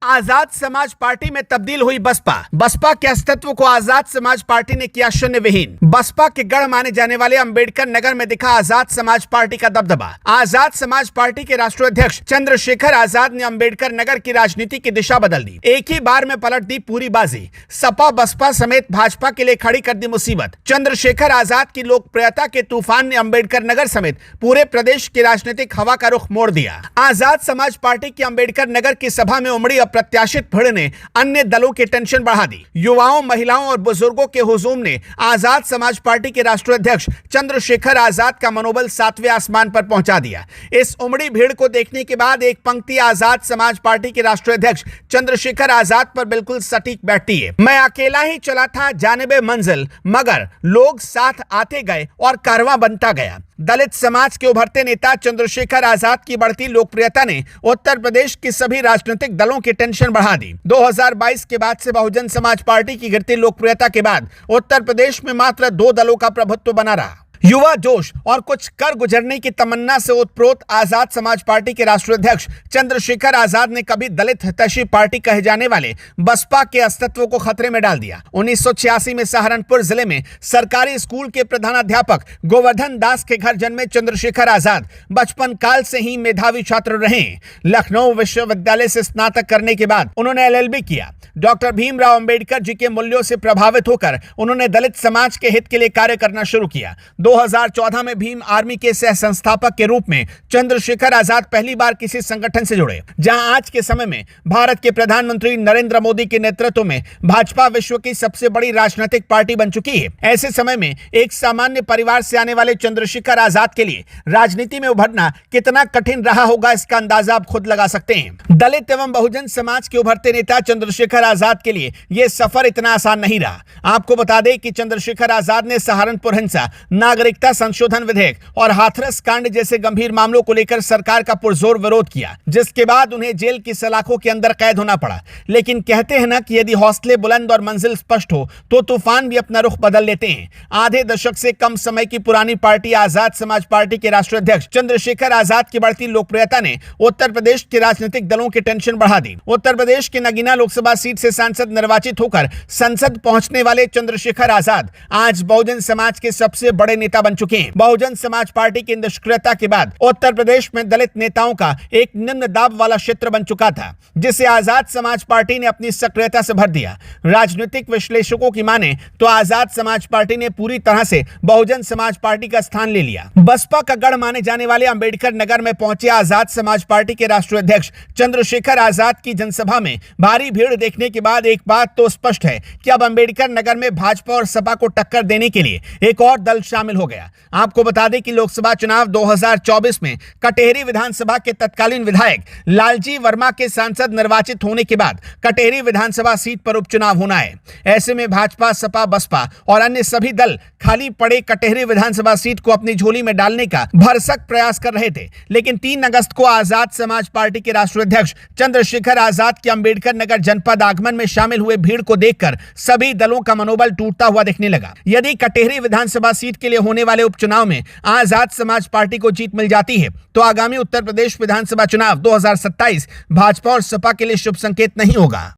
Azad Samaj party में तब्दील हुई बसपा के अस्तित्व को आजाद समाज पार्टी ने किया शून्य विहीन। बसपा के गढ़ माने जाने वाले अंबेडकर नगर में दिखा आजाद समाज पार्टी का दबदबा। आजाद समाज पार्टी के राष्ट्रीय अध्यक्ष चंद्रशेखर आजाद ने अंबेडकर नगर की राजनीति की दिशा बदल दी। एक ही बार में पलट दी पूरी बाजी। सपा बसपा समेत भाजपा के लिए खड़ी कर दी मुसीबत। चंद्रशेखर आजाद की लोकप्रियता के तूफान ने अंबेडकर नगर समेत पूरे प्रदेश की राजनीतिक हवा का रुख मोड़ दिया। आजाद समाज पार्टी की अंबेडकर नगर की सभा में उमड़ी अप्रत्याशित भीड़ ने अन्य दलों की टेंशन बढ़ा दी। युवाओं, महिलाओं और बुजुर्गों के हुजूम ने आजाद समाज पार्टी के राष्ट्रीय अध्यक्ष चंद्रशेखर आजाद का मनोबल 7वें आसमान पर पहुंचा दिया। इस उमड़ी भीड़ को देखने के बाद एक पंक्ति आजाद समाज पार्टी के राष्ट्रीय अध्यक्ष चंद्रशेखर आजाद पर बिल्कुल सटीक बैठती है। मैं अकेला ही चला था जानिबे मंजिल, मगर लोग साथ आते गए और कारवां बनता गया। दलित समाज के उभरते नेता चंद्रशेखर आजाद की बढ़ती लोकप्रियता ने उत्तर प्रदेश के सभी राजनीतिक दलों की टेंशन बढ़ा दी। 2022 के बाद से बहुजन समाज पार्टी की गिरती लोकप्रियता के बाद उत्तर प्रदेश में मात्र 2 दलों का प्रभुत्व बना रहा। युवा जोश और कुछ कर गुजरने की तमन्ना से उत्प्रोत आजाद समाज पार्टी के राष्ट्रीय अध्यक्ष चंद्रशेखर आजाद ने कभी दलित हितैषी पार्टी कहे जाने वाले बसपा के अस्तित्व को खतरे में डाल दिया। 1986 में सहारनपुर जिले में सरकारी स्कूल के प्रधानाध्यापक गोवर्धन दास के घर जन्मे चंद्रशेखर आजाद बचपन काल से ही मेधावी छात्र रहे। लखनऊ विश्वविद्यालय से स्नातक करने के बाद उन्होंने LLB किया। डॉक्टर भीमराव अंबेडकर जी के मूल्यों से प्रभावित होकर उन्होंने दलित समाज के हित के लिए कार्य करना शुरू किया। 2014 में भीम आर्मी के सह संस्थापक के रूप में चंद्रशेखर आजाद पहली बार किसी संगठन से जुड़े, जहां आज के समय में भारत के प्रधानमंत्री नरेंद्र मोदी के नेतृत्व में भाजपा विश्व की सबसे बड़ी राजनीतिक पार्टी बन चुकी है। ऐसे समय में एक सामान्य परिवार से आने वाले चंद्रशेखर आजाद के लिए राजनीति में उभरना कितना कठिन रहा होगा, इसका अंदाजा आप खुद लगा सकते हैं। दलित एवं बहुजन समाज के उभरते नेता चंद्रशेखर आजाद के लिए यह सफर इतना आसान नहीं रहा। आपको बता दें कि चंद्रशेखर आजाद ने सहारनपुर हिंसा, नागरिकता संशोधन विधेयक और हाथरस कांड जैसे गंभीर मामलों को लेकर सरकार का पुरजोर विरोध किया, जिसके बाद उन्हें जेल की सलाखों के अंदर कैद होना पड़ा। लेकिन कहते हैं ना कि यदि हौसले बुलंद और मंजिल स्पष्ट हो तो तूफान भी अपना रुख बदल लेते हैं। आधे दशक से कम समय की पुरानी पार्टी आजाद समाज पार्टी के राष्ट्रीय अध्यक्ष चंद्रशेखर आजाद की बढ़ती लोकप्रियता ने उत्तर प्रदेश के राजनीतिक दलों की टेंशन बढ़ा दी। उत्तर प्रदेश के नगीना लोकसभा सीट से सांसद निर्वाचित होकर संसद पहुंचने वाले चंद्रशेखर आजाद आज बहुजन समाज के सबसे बड़े नेता बन चुके हैं। बहुजन समाज पार्टी की निष्क्रियता के बाद उत्तर प्रदेश में दलित नेताओं का एक निम्न दाब वाला क्षेत्र बन चुका था, जिसे आजाद समाज पार्टी ने अपनी सक्रियता से भर दिया। राजनीतिक विश्लेषकों की माने तो आजाद समाज पार्टी ने पूरी तरह से बहुजन समाज पार्टी का स्थान ले लिया। बसपा का गढ़ माने जाने वाले अंबेडकर नगर में पहुंचे आजाद समाज पार्टी के राष्ट्रीय अध्यक्ष चंद्रशेखर आजाद की जनसभा में भारी भीड़ देखने के बाद एक बात तो स्पष्ट है कि अब अंबेडकर नगर में भाजपा और सपा को टक्कर देने के लिए एक और दल शामिल हो गया। आपको बता दें कि लोकसभा चुनाव 2024 में कटेहरी विधानसभा के तत्कालीन विधायक लालजी वर्मा के सांसद निर्वाचित होने के बाद कटेहरी विधानसभा सीट पर उपचुनाव होना है। ऐसे में भाजपा, सपा, बसपा और अन्य सभी दल खाली पड़े कटेहरी विधानसभा सीट को अपनी झोली में डालने का भरसक प्रयास कर रहे थे। लेकिन 3 अगस्त को आजाद समाज पार्टी के राष्ट्रीय अध्यक्ष चंद्रशेखर आजाद के अंबेडकर नगर जनपद आगमन में शामिल हुए भीड़ को देखकर सभी दलों का मनोबल टूटता हुआ दिखने लगा। यदि कटेहरी विधानसभा सीट के लिए होने वाले उपचुनाव में आजाद समाज पार्टी को जीत मिल जाती है तो आगामी उत्तर प्रदेश विधानसभा चुनाव 2027 भाजपा और सपा के लिए शुभ संकेत नहीं होगा।